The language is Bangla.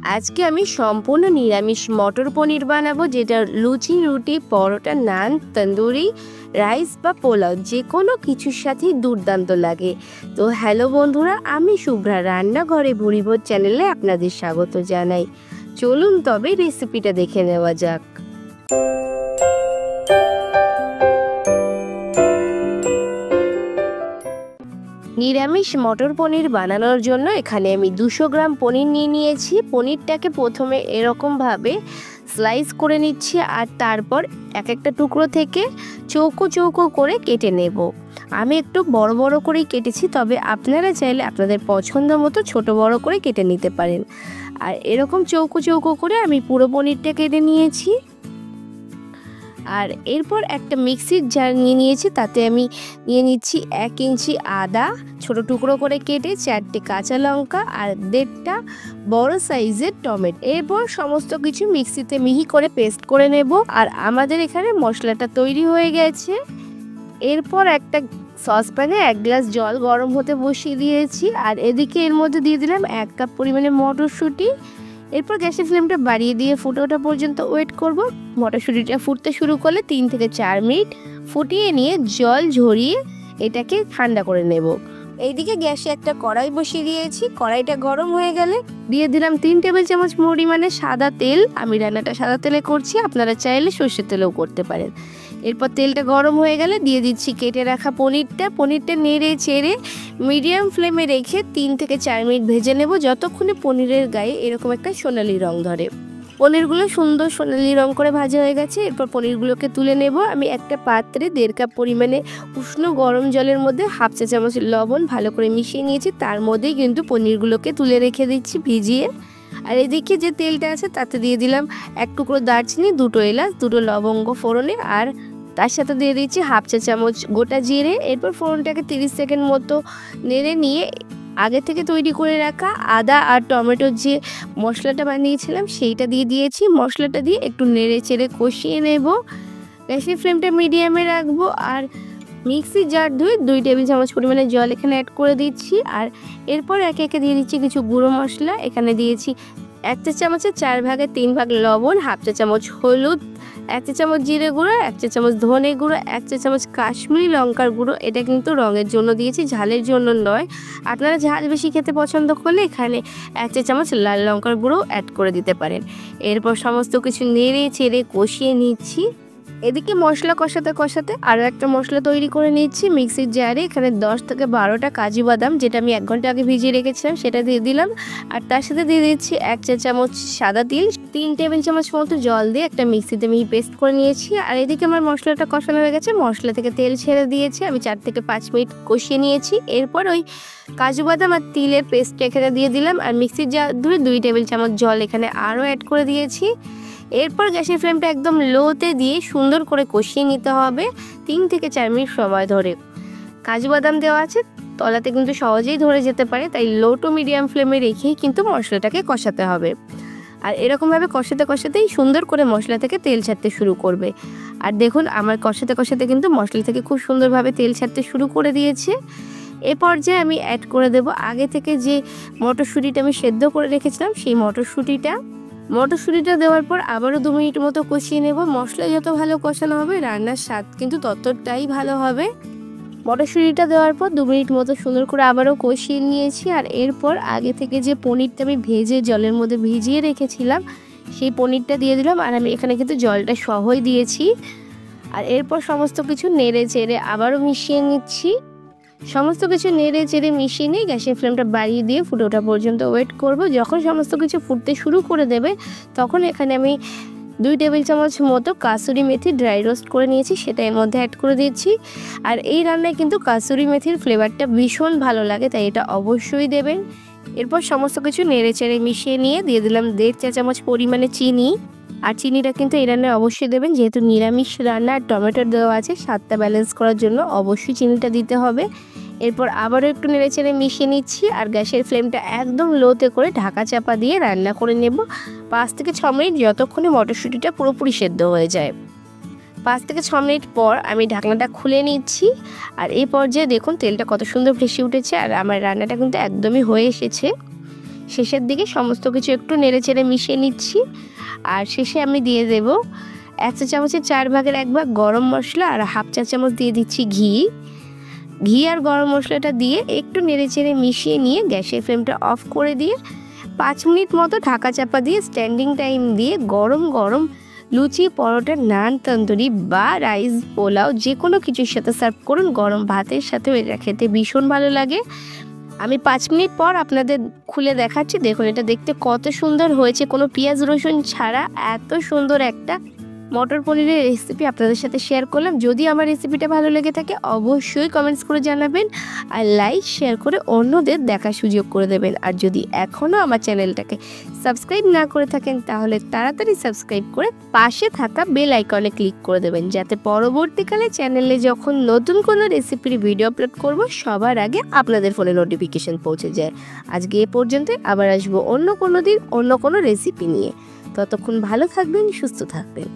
আজকে আমি সম্পূর্ণ নিরামিষ মটর পনির বানাবো, যেটা লুচি, রুটি, পরোটা, নান, তন্দুরি, রাইস বা পোলাও যে কোনো কিছুর সাথেই দুর্দান্ত লাগে। তো হ্যালো বন্ধুরা, আমি শুভ্রা রান্নাঘরে ভুরিভোজ চ্যানেলে আপনাদের স্বাগত জানাই। চলুন তবে রেসিপিটা দেখে নেওয়া যাক। নিরামিষ মটর পনির বানানোর জন্য এখানে আমি 200 গ্রাম পনির নিয়ে নিয়েছি। পনিরটাকে প্রথমে এরকমভাবে স্লাইস করে নিচ্ছি আর তারপর এক একটা টুকরো থেকে চৌকো চৌকো করে কেটে নেব। আমি একটু বড় বড় করেই কেটেছি, তবে আপনারা চাইলে আপনাদের পছন্দ মতো ছোট বড় করে কেটে নিতে পারেন। আর এরকম চৌকো চৌকো করে আমি পুরো পনিরটা কেটে নিয়েছি। আর এরপর একটা মিক্সির জার নিয়ে নিয়েছি, তাতে আমি নিয়ে নিচ্ছি 1 ইঞ্চি আদা ছোট টুকরো করে কেটে, 4টে কাঁচা লঙ্কা আর 1.5টা বড় সাইজের টমেটো। এরপর সমস্ত কিছু মিক্সিতে মিহি করে পেস্ট করে নেব। আর আমাদের এখানে মশলাটা তৈরি হয়ে গেছে। এরপর একটা সসপ্যানে 1 গ্লাস জল গরম হতে বসিয়ে দিয়েছি আর এদিকে এর মধ্যে দিয়ে দিলাম 1 কাপ পরিমাণে মটরশুঁটি। এরপর গ্যাসের ফ্লেমটা বাড়িয়ে দিয়ে ফুটে ওঠা পর্যন্ত ওয়েট করব। মটরশুঁটিটা ফুটতে শুরু করলে 3 থেকে 4 মিনিট ফুটিয়ে নিয়ে জল ঝরিয়ে এটাকে ঠান্ডা করে নেব। এইদিকে গ্যাসে একটা কড়াই বসিয়ে দিয়েছি। কড়াইটা গরম হয়ে গেলে দিয়ে দিলাম 3 টেবিল চামচ পরিমাণে সাদা তেল। আমি রান্নাটা সাদা তেলে করছি, আপনারা চাইলে সর্ষের তেলেও করতে পারেন। এরপর তেলটা গরম হয়ে গেলে দিয়ে দিচ্ছি কেটে রাখা পনিরটা নেড়ে চেড়ে মিডিয়াম ফ্লেমে রেখে 3 থেকে 4 মিনিট ভেজে নেব, যতক্ষণে পনিরের গায়ে এরকম একটা সোনালি রং ধরে। পনিরগুলো সুন্দর সোনালি রং করে ভাজা হয়ে গেছে। এরপর পনিরগুলোকে তুলে নেব। আমি একটা পাত্রে 1.5 কাপ পরিমাণে উষ্ণ গরম জলের মধ্যে হাফ চা চামচ লবণ ভালো করে মিশিয়ে নিয়েছি। তার মধ্যেই কিন্তু পনিরগুলোকে তুলে রেখে দিচ্ছি ভিজিয়ে। আর এদিকে যে তেলটা আছে তাতে দিয়ে দিলাম 1 টুকরো দারচিনি, 2টো এলাচ, 2টো লবঙ্গ ফোড়নে, আর তার সাথে দিয়ে দিচ্ছি হাফ চা চামচ গোটা জিরে। এরপর ফোড়নটাকে 30 সেকেন্ড মতো নেড়ে নিয়ে আগে থেকে তৈরি করে রাখা আদা আর টমেটোর যে মশলাটা বানিয়েছিলাম সেইটা দিয়ে দিয়েছি। মশলাটা দিয়ে একটু নেড়ে চেড়ে কষিয়ে নেব। গ্যাসের ফ্লেমটা মিডিয়ামে রাখবো। আর মিক্সির জার ধুয়ে 2 টেবিল চামচ পরিমাণে জল এখানে অ্যাড করে দিচ্ছি। আর এরপর একে একে দিয়ে দিচ্ছি কিছু গুঁড়ো মশলা। এখানে দিয়েছি 1 চা চামচের 4 ভাগের 3 ভাগ লবণ, হাফ চা চামচ হলুদ, 1 চা চামচ জিরে গুঁড়ো, 1 চা চামচ ধনে গুঁড়ো, 1 চা চামচ কাশ্মীরি লঙ্কার গুঁড়ো। এটা কিন্তু রঙের জন্য দিয়েছি, ঝালের জন্য নয়। আপনারা ঝাল বেশি খেতে পছন্দ করলে এখানে 1 চা চামচ লাল লঙ্কার গুঁড়ো অ্যাড করে দিতে পারেন। এরপর সমস্ত কিছু নেড়ে চেড়ে কষিয়ে নিচ্ছি। এদিকে মশলা কষাতে কষাতে আরও একটা মশলা তৈরি করে নিচ্ছি মিক্সির জারে। এখানে 10 থেকে 12টা কাজু বাদাম, যেটা আমি 1 ঘন্টা আগে ভিজিয়ে রেখেছিলাম, সেটা দিয়ে দিলাম। আর তার সাথে দিয়ে দিচ্ছি 1 চা চামচ সাদা তিল। 3 টেবিল চামচ মতো জল দিয়ে একটা মিক্সিতে মিহি পেস্ট করে নিয়েছি। আর এদিকে আমার মশলাটা কষানো হয়ে গেছে, মশলা থেকে তেল ছেড়ে দিয়েছি। আমি 4 থেকে 5 মিনিট কষিয়ে নিয়েছি। এরপর ওই কাজু বাদাম আর তিলের পেস্টটা এখানে দিয়ে দিলাম। আর মিক্সির জার ধুয়ে 2 টেবিল চামচ জল এখানে আরও অ্যাড করে দিয়েছি। এরপর গ্যাসের ফ্লেমটা একদম লোতে দিয়ে সুন্দর করে কষিয়ে নিতে হবে 3 থেকে 4 মিনিট সময় ধরে। কাজু বাদাম দেওয়া আছে, তলাতে কিন্তু সহজেই ধরে যেতে পারে, তাই লো টু মিডিয়াম ফ্লেমে রেখেই কিন্তু মশলাটাকে কষাতে হবে। আর এরকমভাবে কষাতে কষাতেই সুন্দর করে মশলা থেকে তেল ছাড়তে শুরু করবে। আর দেখুন আমার কষাতে কষাতে কিন্তু মশলা থেকে খুব সুন্দরভাবে তেল ছাড়তে শুরু করে দিয়েছে। এ পর্যায়ে আমি অ্যাড করে দেব আগে থেকে যে মটরশুঁটিটা আমি সেদ্ধ করে রেখেছিলাম, সেই মটরশুঁটিটা দেওয়ার পর আবারও 2 মিনিট মতো কষিয়ে নেব। মশলা যত ভালো কষানো হবে রান্নার স্বাদ কিন্তু ততটাই ভালো হবে। মটরশুঁটিটা দেওয়ার পর 2 মিনিট মতো সুন্দর করে আবারও কষিয়ে নিয়েছি। আর এরপর আগে থেকে যে পনিরটা আমি ভেজে জলের মধ্যে ভিজিয়ে রেখেছিলাম, সেই পনিরটা দিয়ে দিলাম। আর আমি এখানে কিন্তু জলটা সহই দিয়েছি। আর এরপর সমস্ত কিছু নেড়ে চেড়ে আবারও মিশিয়ে নিচ্ছি। সমস্ত কিছু নেড়ে চেড়ে মিশিয়ে নিয়ে গ্যাসের ফ্লেমটা বাড়িয়ে দিয়ে ফুটে ওঠা পর্যন্ত ওয়েট করব। যখন সমস্ত কিছু ফুটতে শুরু করে দেবে তখন এখানে আমি 2 টেবিল চামচ মতো কাসুরি মেথি ড্রাই রোস্ট করে নিয়েছি, সেটা এর মধ্যে অ্যাড করে দিচ্ছি। আর এই রান্নায় কিন্তু কাসুরি মেথির ফ্লেভারটা ভীষণ ভালো লাগে, তাই এটা অবশ্যই দেবেন। এরপর সমস্ত কিছু নেড়ে চেড়ে মিশিয়ে নিয়ে দিয়ে দিলাম 1.5 চা চামচ পরিমাণে চিনি। আর চিনিটা কিন্তু এই রান্নায় অবশ্যই দেবেন, যেহেতু নিরামিষ রান্না আর টমেটো দেওয়া আছে, স্বাদটা ব্যালেন্স করার জন্য অবশ্যই চিনিটা দিতে হবে। এরপর আবারও একটু নেড়েচেড়ে মিশিয়ে নিচ্ছি। আর গ্যাসের ফ্লেমটা একদম লোতে করে ঢাকা চাপা দিয়ে রান্না করে নেব 5 থেকে 6 মিনিট, যতক্ষণে মটরশুঁটিটা পুরোপুরি সেদ্ধ হয়ে যায়। 5 থেকে 6 মিনিট পর আমি ঢাকনাটা খুলে নিচ্ছি। আর এই পর্যায়ে দেখুন তেলটা কত সুন্দর ভেসে উঠেছে আর আমার রান্নাটা কিন্তু একদমই হয়ে এসেছে। শেষের দিকে সমস্ত কিছু একটু নেড়েচেড়ে মিশিয়ে নিচ্ছি। আর শেষে আমি দিয়ে দেব 1 চা চামচের 4 ভাগের 1 ভাগ গরম মশলা আর হাফ চা চামচ দিয়ে দিচ্ছি ঘি আর গরম মশলাটা দিয়ে একটু নেড়েচেড়ে মিশিয়ে নিয়ে গ্যাসের ফ্লেমটা অফ করে দিয়ে 5 মিনিট মতো ঢাকা চাপা দিয়ে স্ট্যান্ডিং টাইম দিয়ে গরম গরম লুচি, পরোটা, নান, তন্দুরি বা রাইস, পোলাও যে কোনো কিছুর সাথে সার্ভ করুন। গরম ভাতের সাথেও এটা খেতে ভীষণ ভালো লাগে। আমি 5 মিনিট পর আপনাদের খুলে দেখাচ্ছি। দেখুন এটা দেখতে কত সুন্দর হয়েছে, কোনো পেঁয়াজ রসুন ছাড়া এত সুন্দর একটা মটর পনিরের রেসিপি আপনাদের সাথে শেয়ার করলাম। যদি আমার রেসিপিটা ভালো লেগে থাকে অবশ্যই কমেন্টস করে জানাবেন আর লাইক শেয়ার করে অন্যদের দেখার সুযোগ করে দেবেন। আর যদি এখনও আমার চ্যানেলটাকে সাবস্ক্রাইব না করে থাকেন তাহলে তাড়াতাড়ি সাবস্ক্রাইব করে পাশে থাকা বেল আইকনে ক্লিক করে দেবেন, যাতে পরবর্তীকালে চ্যানেলে যখন নতুন কোনো রেসিপির ভিডিও আপলোড করব সবার আগে আপনাদের ফোনে নোটিফিকেশন পৌঁছে যায়। আজকে এ পর্যন্তই, আবার আসবো অন্য কোনো দিন অন্য কোনো রেসিপি নিয়ে। ততক্ষণ ভালো থাকবেন, সুস্থ থাকবেন।